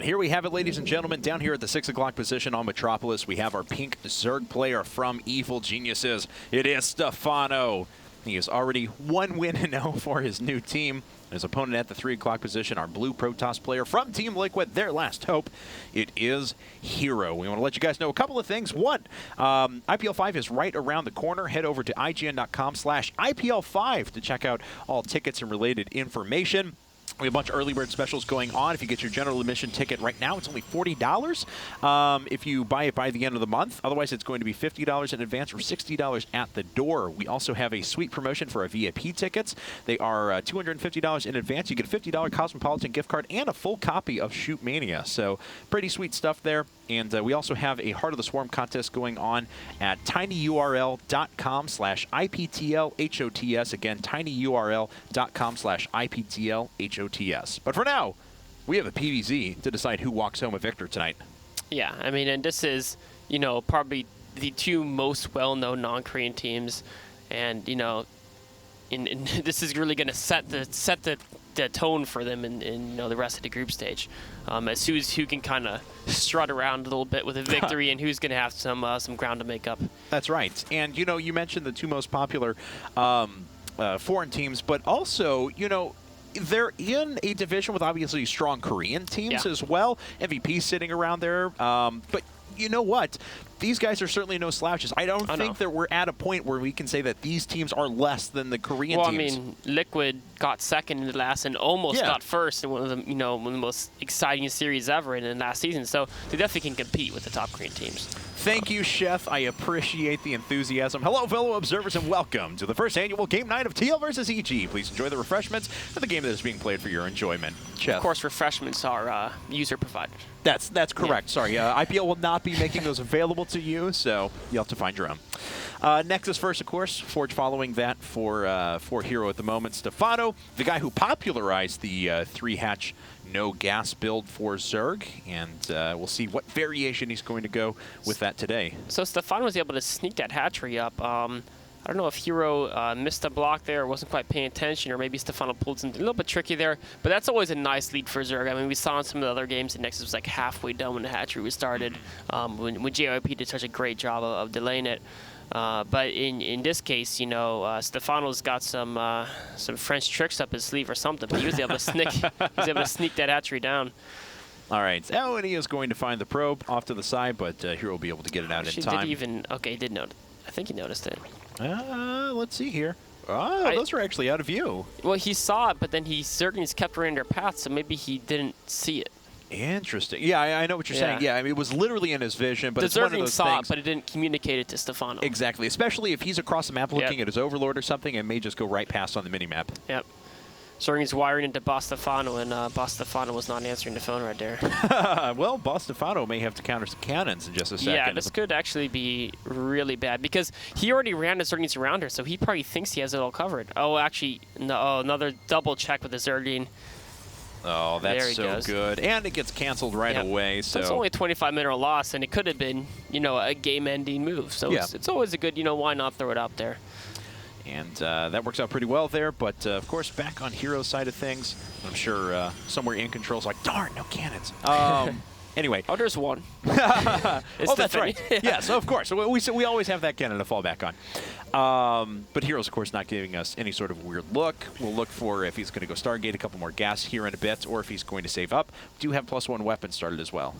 And here we have it, ladies and gentlemen, down here at the 6 o'clock position on Metropolis. We have our pink Zerg player from Evil Geniuses. It is Stephano. He is already 1-0 for his new team. His opponent at the 3 o'clock position, our blue Protoss player from Team Liquid, their last hope. It is Hero. We want to let you guys know a couple of things. One, IPL 5 is right around the corner. Head over to IGN.com/IPL5 to check out all tickets and related information. We have a bunch of early bird specials going on. If you get your general admission ticket right now, it's only $40 if you buy it by the end of the month. Otherwise, it's going to be $50 in advance or $60 at the door. We also have a sweet promotion for our VIP tickets. They are $250 in advance. You get a $50 Cosmopolitan gift card and a full copy of Shoot Mania. So pretty sweet stuff there. And we also have a Heart of the Swarm contest going on at tinyurl.com/IPTLHOTS. Again, tinyurl.com/IPTLHOTS. But for now, we have a PVZ to decide who walks home a victor tonight. Yeah, I mean, and this is, you know, probably the two most well-known non-Korean teams. And, you know, this is really going to set the tone for them in you know, the rest of the group stage. As who can kind of strut around a little bit with a victory and who's going to have some ground to make up. That's right. And, you know, you mentioned the two most popular foreign teams, but also, you know, they're in a division with obviously strong Korean teams as well. MVP sitting around there. But you know what? These guys are certainly no slouches. I don't think that we're at a point where we can say that these teams are less than the Korean teams. Well, I mean, Liquid got second in the last and almost got first in one of the, you know, one of the most exciting series ever in the last season. So they definitely can compete with the top Korean teams. Thank you, Chef. I appreciate the enthusiasm. Hello, fellow observers, and welcome to the first annual Game Night of TL versus EG. Please enjoy the refreshments for the game that is being played for your enjoyment. Chef. Of course, refreshments are user provided. That's correct. Sorry, IPL will not be making those available to you, so you'll have to find your own. Nexus first, of course. Forge following that for Hero at the moment. Stephano, the guy who popularized the 3-hatch no gas build for Zerg, and we'll see what variation he's going to go with that today. So Stephano was able to sneak that hatchery up. I don't know if Hero missed a block there or wasn't quite paying attention, or maybe Stephano pulled something a little bit tricky there, but that's always a nice lead for Zerg. I mean, we saw in some of the other games that Nexus was like halfway done when the hatchery was started, when JYP did such a great job of delaying it. But in this case, you know, Stephano's got some French tricks up his sleeve or something, but he was able to sneak that hatchery down. All right, oh, and he is going to find the probe off to the side, but Hero will be able to get it out in time. Okay, he did notice. I think he noticed it. Let's see here. Oh, those are actually out of view. Well, he saw it, but then he certainly kept running their path, so maybe he didn't see it. Interesting. Yeah, I know what you're saying. Yeah, I mean, it was literally in his vision, but it's one of those saw things. It, but it didn't communicate it to Stephano. Exactly, especially if he's across the map looking at his overlord or something, and may just go right past on the minimap. Yep. Zerg's wiring into Boss Stephano, and Boss Stephano was not answering the phone right there. Well, Boss Stephano may have to counter some cannons in just a second. Yeah, this could actually be really bad, because he already ran the Zerg's around her, so he probably thinks he has it all covered. Oh, actually, no, another double check with the Zergine. Oh, that's so good. And it gets canceled right away. So it's only a 25 mineral loss, and it could have been, you know, a game-ending move. So it's always a good, you know, why not throw it out there? And that works out pretty well there. But, of course, back on Hero's side of things, I'm sure somewhere in control's like, darn, no cannons. Anyway. Oh, there's one. Oh, that's right. Yes, of course. We always have that cannon to fall back on. But Hero's, of course, not giving us any sort of weird look. We'll look for if he's going to go Stargate a couple more gas here in a bit, or if he's going to save up. We do have +1 weapons started as well.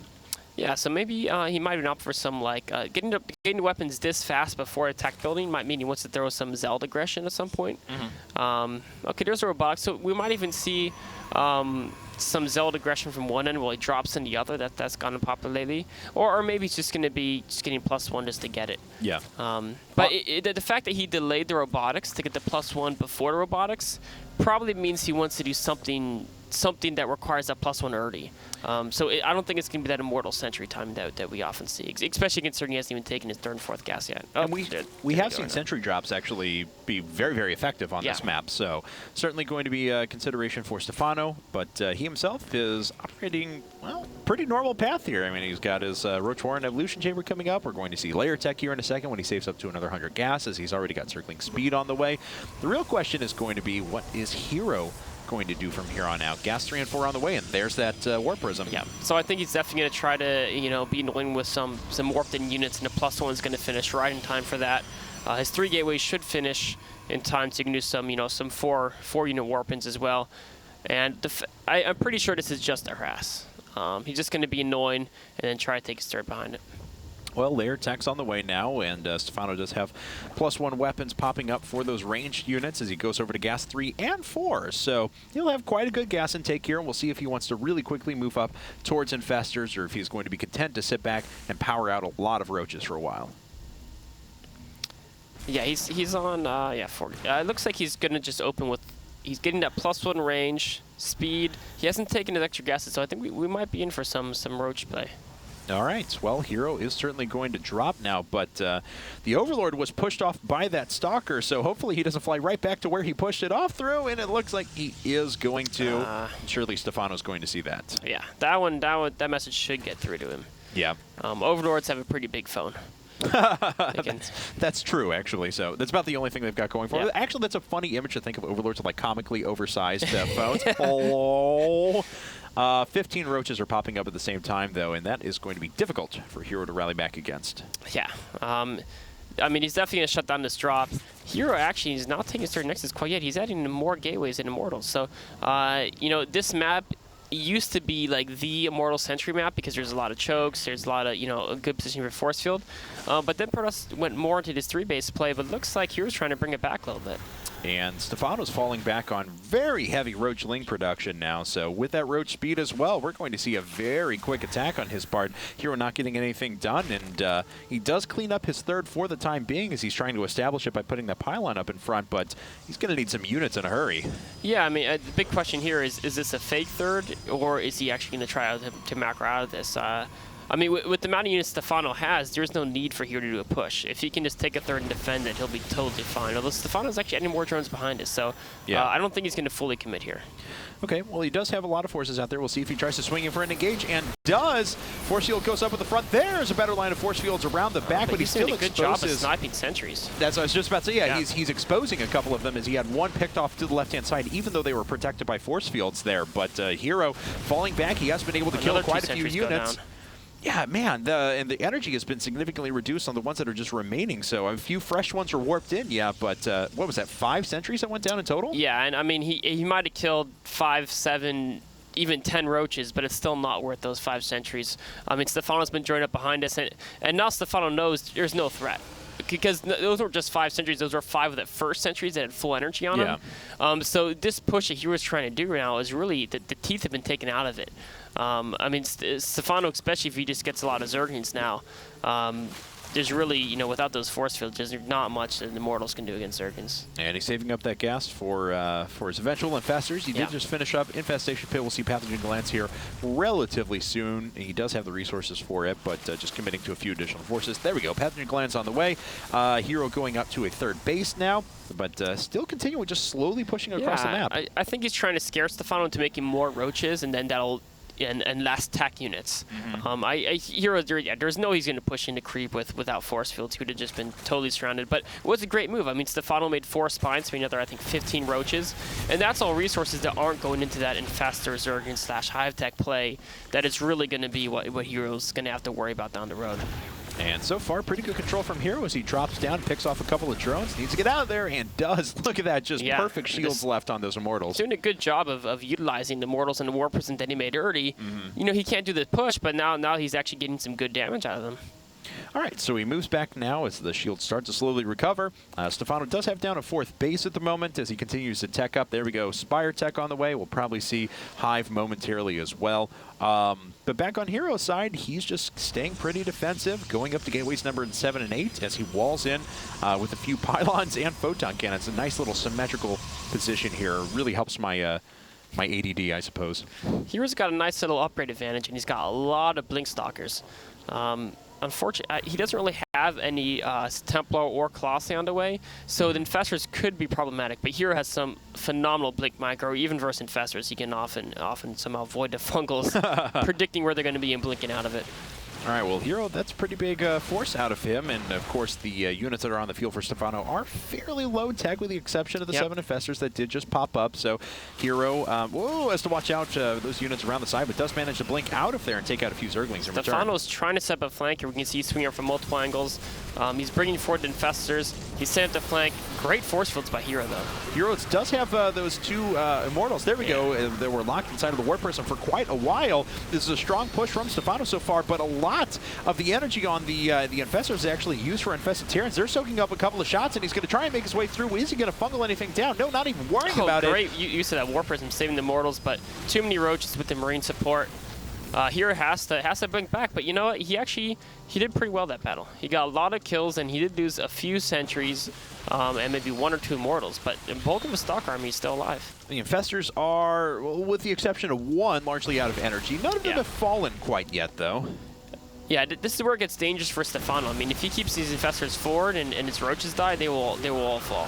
Yeah, so maybe he might have opt for some, like, getting the weapons this fast before attack building might mean he wants to throw some Zeld aggression at some point. Okay, there's a robotics, so we might even see some Zeld aggression from one end while he drops in the other. That's gotten popular lately. Or maybe it's just going to be just getting +1 just to get it. Yeah. But the fact that he delayed the robotics to get the +1 before the robotics probably means he wants to do something that requires that +1 early. So I don't think it's going to be that immortal sentry time that we often see, especially considering he hasn't even taken his 3rd and 4th gas yet. And we have seen sentry drops actually be very, very effective on this map. So certainly going to be a consideration for Stephano, but he himself is operating, well, pretty normal path here. I mean, he's got his Roach Warren Evolution Chamber coming up. We're going to see Layer Tech here in a second when he saves up to another 100 gas, as he's already got circling speed on the way. The real question is going to be, what is Hero going to do from here on out. Gas 3 and 4 on the way, and there's that Warp Prism. Yeah, so I think he's definitely going to try to, be annoying with some warped in units, and the +1's going to finish right in time for that. His 3 gateways should finish in time, so you can do some, some 4-unit warp-ins as well. And I'm pretty sure this is just a harass. He's just going to be annoying and then try to take his third behind it. Well, layer tech's on the way now, and Stephano does have +1 weapons popping up for those ranged units as he goes over to gas 3 and 4. So he'll have quite a good gas intake here, and we'll see if he wants to really quickly move up towards infestors or if he's going to be content to sit back and power out a lot of roaches for a while. Yeah, he's on 40. It looks like he's gonna just open with. He's getting that +1 range, speed. He hasn't taken his extra gases, so I think we might be in for some roach play. All right. Well, Hero is certainly going to drop now, but the Overlord was pushed off by that Stalker, so hopefully he doesn't fly right back to where he pushed it off through, and it looks like he is going to. Surely Stephano's going to see that. Yeah, that message should get through to him. Yeah. Overlords have a pretty big phone. That's true, actually. So that's about the only thing they've got going for them. Yeah. Actually, that's a funny image to think of Overlords with like comically oversized phones. Oh. 15 roaches are popping up at the same time, though, and that is going to be difficult for Hero to rally back against. Yeah. I mean, he's definitely going to shut down this drop. Hero actually is not taking his third Nexus quite yet. He's adding more gateways and Immortals. So, this map used to be like the Immortal Sentry map because there's a lot of chokes, there's a lot of, a good position for force field. But then Protoss went more into this 3-base play, but it looks like Hero's trying to bring it back a little bit. And Stephano's falling back on very heavy Roach Ling production now, so with that Roach speed as well, we're going to see a very quick attack on his part. Hero not getting anything done, and he does clean up his third for the time being as he's trying to establish it by putting that pylon up in front, but he's going to need some units in a hurry. Yeah, I mean, the big question here is this a fake third, or is he actually going to try to macro out of this? I mean, with the amount of units Stephano has, there's no need for Hero to do a push. If he can just take a third and defend it, he'll be totally fine. Although Stephano's actually adding more drones behind us, so yeah. I don't think he's going to fully commit here. Okay, well, he does have a lot of forces out there. We'll see if he tries to swing in for an engage, and does. Force field goes up at the front. There's a better line of force fields around the back, but he still doing a good job of sniping sentries. That's what I was just about to say. Yeah, he's exposing a couple of them as he had one picked off to the left-hand side, even though they were protected by force fields there. But Hero falling back, he has been able to kill quite a few units. Yeah, man, and the energy has been significantly reduced on the ones that are just remaining, so a few fresh ones are warped in, yeah, but what was that, 5 sentries that went down in total? Yeah, and I mean, he might have killed 5, 7, even 10 roaches, but it's still not worth those 5 sentries. I mean, Stephano's been joined up behind us, and now Stephano knows there's no threat. Because those were just 5 sentries. Those were 5 of the first sentries that had full energy on them. So this push that Hero's trying to do now is really, the teeth have been taken out of it. I mean, Stephano, especially if he just gets a lot of Zerglings now, there's really, without those force fields, there's not much that the Immortals can do against Zerglings. And he's saving up that gas for his eventual infestors. He did just finish up Infestation Pit. We'll see Pathogen Glands here relatively soon. He does have the resources for it, but just committing to a few additional forces. There we go. Pathogen Glands on the way. Hero going up to a third base now, but still continuing just slowly pushing across the map. I think he's trying to scare Stephano into making more roaches, and then that'll and last tech units. Hero, there's no he's going to push into creep without force fields. He would have just been totally surrounded. But it was a great move. I mean, Stephano made 4 spines for another, I think, 15 roaches. And that's all resources that aren't going into that infestor Zerglings / hive tech play that is really going to be what Hero's going to have to worry about down the road. And so far, pretty good control from Hero as he drops down, picks off a couple of drones, needs to get out of there, and does. Look at that, just perfect shields left on those Immortals. Doing a good job of utilizing the Immortals and the Warp Prism that he made early. He can't do the push, but now he's actually getting some good damage out of them. All right, so he moves back now as the shields start to slowly recover. Stephano does have down a 4th base at the moment as he continues to tech up. There we go, Spire tech on the way. We'll probably see Hive momentarily as well. But back on Hero's side, he's just staying pretty defensive, going up to gateways number 7 and 8 as he walls in with a few pylons and photon cannons. A nice little symmetrical position here. Really helps my my ADD, I suppose. Hero's got a nice little upgrade advantage, and he's got a lot of Blink Stalkers. Unfortunately, he doesn't really have any Templar or Colossi on the way, so the Infestors could be problematic. But Hero has some phenomenal Blink Micro, even versus Infestors. He can often somehow avoid the Fungals, predicting where they're going to be and blinking out of it. All right, well, Hero, that's a pretty big force out of him. And, of course, the units that are on the field for Stephano are fairly low tech, with the exception of the 7 infestors that did just pop up. So Hero has to watch out those units around the side, but does manage to blink out of there and take out a few Zerglings in return. Stephano's trying to set up a flank here. We can see he's swinging from multiple angles. He's bringing forward the infestors. He's set up the flank. Great force fields by Hero, though. Hero does have those 2 Immortals. There we go. They were locked inside of the War Prism for quite a while. This is a strong push from Stephano so far, but a lot of the energy on the infestors is actually used for infested Terrans. They're soaking up a couple of shots, and he's going to try and make his way through. Is he going to fungal anything down? No, not even worrying about it. Great use of that War Prism, saving the Mortals, but too many roaches with the Marine support. Hero has to blink back, but you know what? He did pretty well that battle. He got a lot of kills, and he did lose a few sentries and maybe 1 or 2 mortals, but the bulk of his stock army is still alive. The infestors are, well, with the exception of 1, largely out of energy. None of them have fallen quite yet, though. Yeah, this is where it gets dangerous for Stephano. I mean, if he keeps these infestors forward and his roaches die, they will all fall.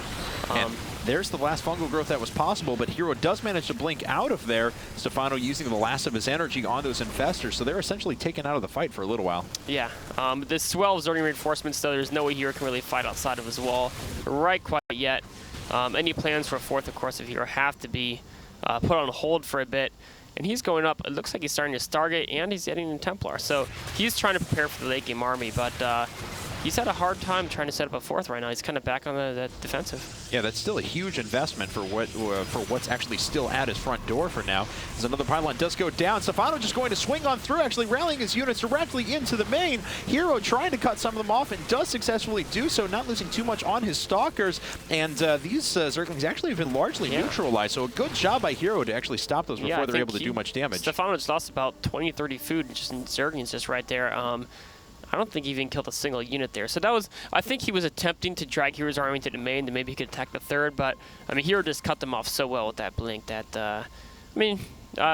And there's the last fungal growth that was possible, but Hero does manage to blink out of there. Stephano using the last of his energy on those infestors, so they're essentially taken out of the fight for a little while. Yeah, this swell of Zergling reinforcements, though, there's no way Hero can really fight outside of his wall quite yet. Any plans for a 4th, of course, of Hero have to be put on hold for a bit. And he's going up. It looks like he's starting to Stargate, and he's getting in Templar. So he's trying to prepare for the late game army, but he's had a hard time trying to set up a 4th right now. He's kind of back on the defensive. Yeah, that's still a huge investment for what's actually still at his front door for now. As another pylon does go down, Stephano just going to swing on through, actually rallying his units directly into the main. Hero trying to cut some of them off and does successfully do so, not losing too much on his stalkers. And these Zerglings actually have been largely neutralized, so a good job by Hero to actually stop those before they're able to do much damage. Stephano just lost about 20, 30 food just in Zerglings just right there. I don't think he even killed a single unit there. So that was, I think he was attempting to drag Hero's army to the main, that maybe he could attack the 3rd, but I mean, Hero just cut them off so well with that blink that, I mean,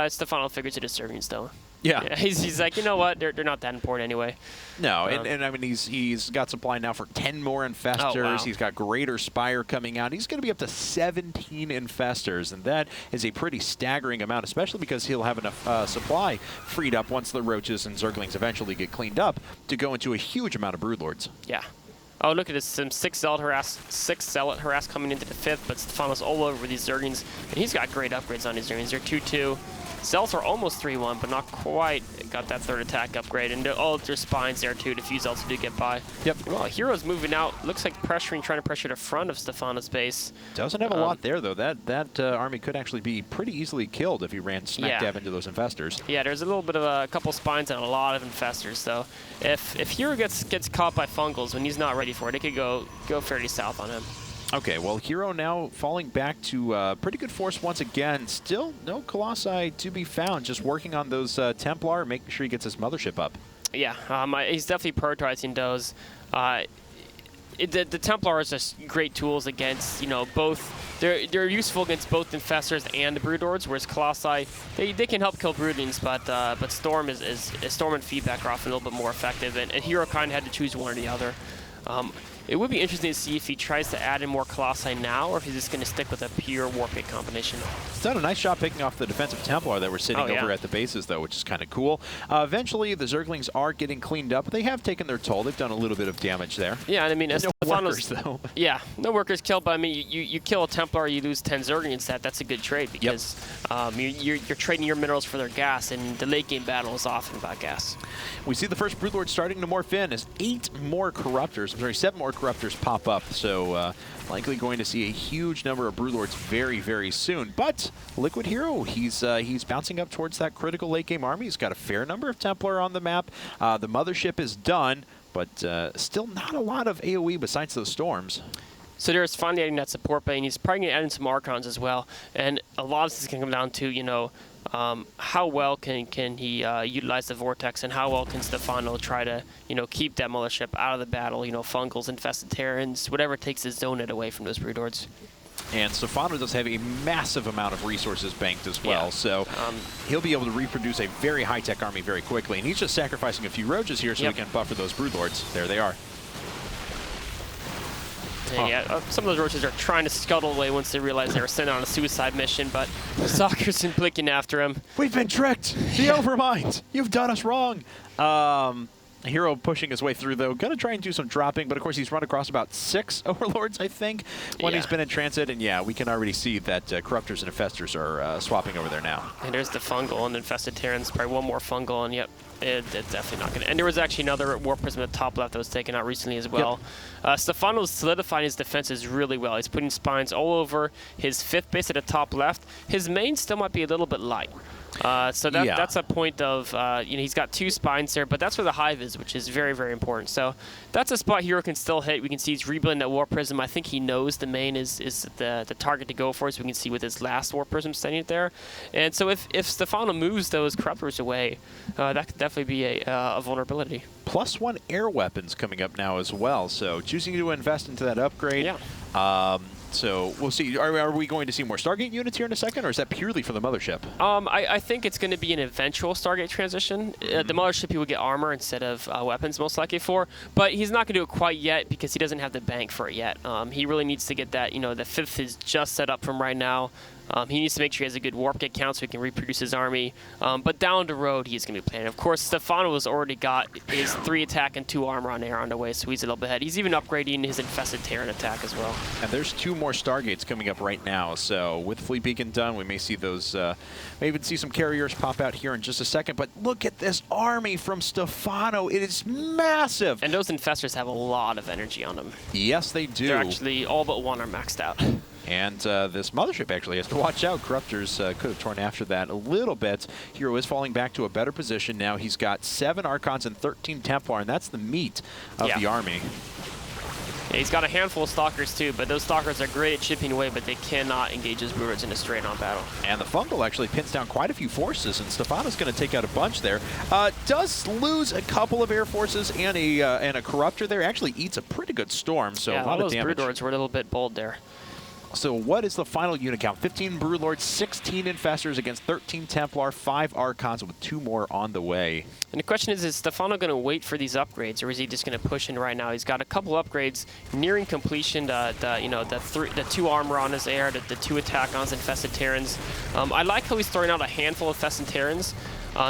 Stephano figures it as Zerglings though. Yeah. He's like, you know what, they're not that important anyway. No, and I mean, he's got supply now for 10 more infestors. Oh, wow. He's got Greater Spire coming out. He's going to be up to 17 infestors, and that is a pretty staggering amount, especially because he'll have enough supply freed up once the roaches and Zerglings eventually get cleaned up to go into a huge amount of Broodlords. Yeah. Oh, look at this, some 6 Zealot harass coming into the 5th, but Stephano's all over these Zerglings, and he's got great upgrades on these Zerglings. They're 2-2. Zealots are almost 3-1, but not quite got that 3rd attack upgrade. And all their spines there, too. A few Zealots do get by. Yep. Well, Hero's moving out. Looks like trying to pressure the front of Stephano's base. Doesn't have a lot there, though. That army could actually be pretty easily killed if he ran smack dab into those infestors. Yeah, there's a little bit of a couple spines and a lot of infestors, so if Hero gets caught by fungals when he's not ready for it, it could go fairly south on him. Okay, well, Hero now falling back to pretty good force once again. Still no Colossi to be found, just working on those Templar, making sure he gets his mothership up. Yeah, he's definitely prioritizing those. The Templar is just great tools against, you know, both. They're useful against both infestors and the Broodlords, whereas Colossi, they can help kill Broodlings, but Storm Storm and Feedback are often a little bit more effective, and Hero kind of had to choose one or the other. It would be interesting to see if he tries to add in more Colossi now, or if he's just going to stick with a pure Warpig combination. He's done a nice job picking off the defensive Templar that were sitting over at the bases, though, which is kind of cool. Eventually, the Zerglings are getting cleaned up. They have taken their toll. They've done a little bit of damage there. Yeah, and I mean, no workers, though. Yeah, no workers killed, but I mean, you kill a Templar, you lose 10 Zerglings. That's a good trade, because you're trading your minerals for their gas, and the late game battle is often about gas. We see the first Broodlord starting to morph in as 7 more Corruptors pop up. So likely going to see a huge number of Broodlords very, very soon. But Liquid Hero, he's bouncing up towards that critical late game army. He's got a fair number of Templar on the map. The mothership is done, but still not a lot of AoE besides those storms. So there's finally adding that support bay, and he's probably going to add in some Archons as well. And a lot of this is going to come down to, you know, how well can he utilize the Vortex, and how well can Stephano try to, you know, keep that mothership out of the battle, you know, fungals, infested Terrans, whatever it takes to zone it away from those Broodlords. And Stephano does have a massive amount of resources banked as well, so he'll be able to reproduce a very high-tech army very quickly. And he's just sacrificing a few Roaches here so he can buffer those Broodlords. There they are. Yeah, some of those Roaches are trying to scuttle away once they realize they were sent on a suicide mission, but Stalker's been blinking after him. We've been tricked! The Overmind! You've done us wrong! Hero pushing his way through, though. Going to try and do some dropping, but of course he's run across about 6 Overlords, I think, when he's been in transit. And yeah, we can already see that Corruptors and Infestors are swapping over there now. And there's the Fungal and Infested Terrans. Probably one more Fungal, and yep, it's definitely not going to. And there was actually another Warp Prism at the top left that was taken out recently as well. Yep. Stephano's solidifying his defenses really well. He's putting spines all over his 5th base at the top left. His main still might be a little bit light. So that's a point of, he's got 2 spines there, but that's where the hive is, which is very, very important. So that's a spot Hero can still hit. We can see he's rebuilding that Warp Prism. I think he knows the main is the target to go for, as we can see with his last Warp Prism standing there. And so if Stephano moves those Corruptors away, that could definitely be a vulnerability. +1 air weapons coming up now as well, so choosing to invest into that upgrade. Yeah. So we'll see. Are we going to see more Stargate units here in a second, or is that purely for the Mothership? I think it's going to be an eventual Stargate transition. The Mothership he would get armor instead of weapons, most likely for. But he's not going to do it quite yet because he doesn't have the bank for it yet. He really needs to get that. The 5th is just set up from right now. He needs to make sure he has a good warp gate count so he can reproduce his army. But down the road, he's going to be planning. Of course, Stephano has already got his 3 attack and 2 armor on air on the way, so he's a little bit ahead. He's even upgrading his Infested Terran attack as well. And there's 2 more Stargates coming up right now. So with Fleet Beacon done, we may see those, may even see some carriers pop out here in just a second. But look at this army from Stephano. It is massive. And those Infestors have a lot of energy on them. Yes, they do. They're actually all but 1 are maxed out. And this Mothership actually has to watch out. Corruptors could have torn after that a little bit. Hero is falling back to a better position now. He's got 7 Archons and 13 Templar, and that's the meat of the army. Yeah, he's got a handful of Stalkers too, but those Stalkers are great at chipping away, but they cannot engage his Broodlords in a straight-on battle. And the Fungal actually pins down quite a few forces, and Stephano's going to take out a bunch there. Does lose a couple of air forces and a Corruptor there. Actually eats a pretty good storm, so yeah, a lot of those damage. Broodlords were a little bit bold there. So what is the final unit count? 15 Broodlords, 16 Infestors against 13 Templar, 5 Archons with 2 more on the way. And the question is Stephano going to wait for these upgrades, or is he just going to push in right now? He's got a couple upgrades nearing completion. The 2 armor on his air, the 2 attack on his Infested Terrans. I like how he's throwing out a handful of Infested Terrans.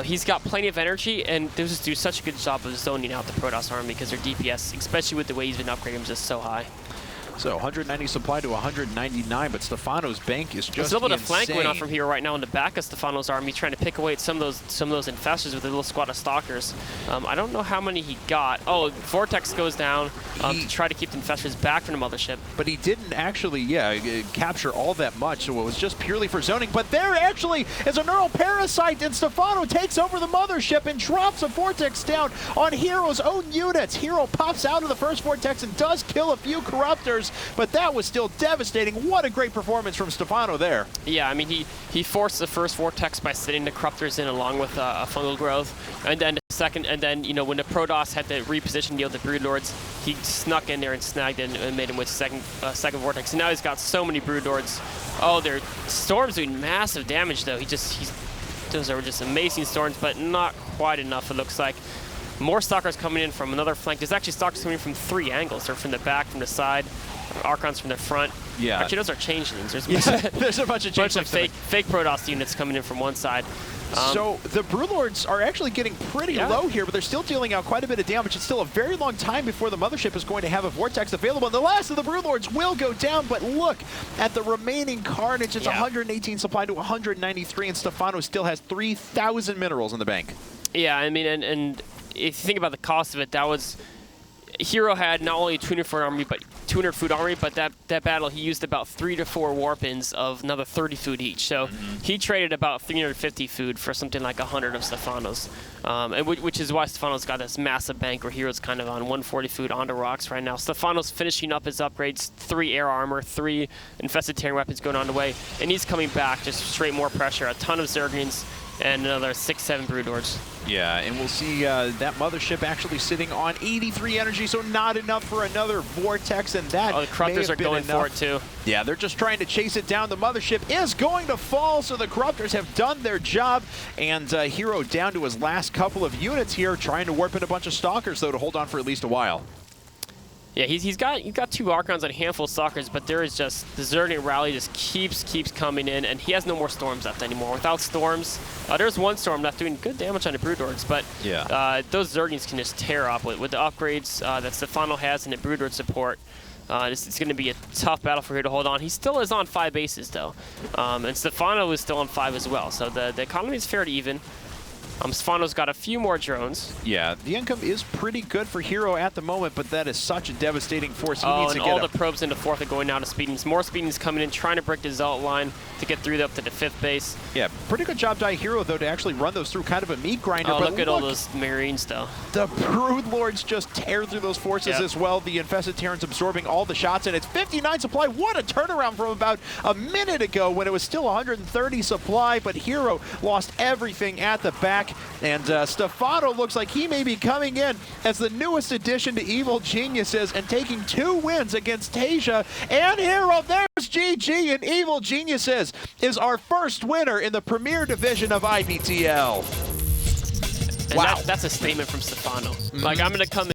He's got plenty of energy, and they just do such a good job of zoning out the Protoss army because their DPS, especially with the way he's been upgrading them, is just so high. So 190 supply to 199, but Stephano's bank is just There's a little bit of insane. flank going on from here right now in the back of Stephano's army, trying to pick away at some of those Infestors with a little squad of Stalkers. I don't know how many he got. Oh, Vortex goes down to try to keep the Infestors back from the Mothership. But he didn't actually, capture all that much, so it was just purely for zoning. But there actually is a Neural Parasite, and Stephano takes over the Mothership and drops a Vortex down on Hero's own units. Hero pops out of the first Vortex and does kill a few Corruptors, but that was still devastating. What a great performance from Stephano there. Yeah, I mean, he forced the first Vortex by sitting the Corruptors in along with a Fungal Growth, and then the second, and then when the Protoss had to reposition deal with the Broodlords, he snuck in there and snagged it and made him with second Vortex. And now he's got so many Broodlords. Oh, their Storm's doing massive damage though. Those are just amazing Storms, but not quite enough. It looks like. More Stalkers coming in from another flank. There's actually Stalkers coming from 3 angles. They're from the back, from the side, Archons from the front. Yeah. Actually, those are changelings. There's a bunch of fake Protoss units coming in from one side. So the Broodlords are actually getting pretty low here, but they're still dealing out quite a bit of damage. It's still a very long time before the Mothership is going to have a Vortex available. And the last of the Broodlords will go down, but look at the remaining carnage. It's 118 supply to 193, and Stephano still has 3,000 minerals in the bank. Yeah, I mean, and if you think about the cost of it, that was Hero had not only 200 food army, but that battle he used about 3 to 4 warp-ins of another 30 food each. So he traded about 350 food for something like 100 of Stephano's, and which is why Stephano's got this massive bank where Hero's kind of on 140 food on the rocks right now. Stephano's finishing up his upgrades, 3 air armor, 3 Infested Terran weapons going on the way, and he's coming back, just straight more pressure, a ton of Zerglings, and another 6-7 Broodlords. Yeah, and we'll see that Mothership actually sitting on 83 energy, so not enough for another Vortex, and that the Corruptors are going for it too. Yeah, they're just trying to chase it down. The Mothership is going to fall, so the Corruptors have done their job, and Hero down to his last couple of units here, trying to warp in a bunch of Stalkers, though, to hold on for at least a while. Yeah, he's got 2 Archons and a handful of Stalkers, but there is just the Zergling rally just keeps coming in, and he has no more Storms left anymore. Without Storms, there's 1 Storm left doing good damage on the Broodlords, but those Zerglings can just tear up with the upgrades that Stephano has and the Broodlord support. It's going to be a tough battle for here to hold on. He still is on 5 bases though, and Stephano is still on 5 as well. So the economy is fairly even. Stephano's got a few more drones. Yeah, the income is pretty good for Hero at the moment, but that is such a devastating force. He needs to and get all the probes into 4th are going down to Speedings. More Speedings coming in, trying to break the Zealot line to get through up to the 5th base. Yeah, pretty good job by Hero, though, to actually run those through kind of a meat grinder. Oh, but look at all those Marines, though. The Broodlords just tear through those forces as well. The Infested Terrans absorbing all the shots, and it's 59 supply. What a turnaround from about a minute ago when it was still 130 supply, but Hero lost everything at the back, and Stephano looks like he may be coming in as the newest addition to Evil Geniuses and taking 2 wins against TaeJa and Hero. There's GG, and Evil Geniuses is our first winner in the Premier Division of IPTL. And Wow. that's a statement from Stephano. Like, I'm going to come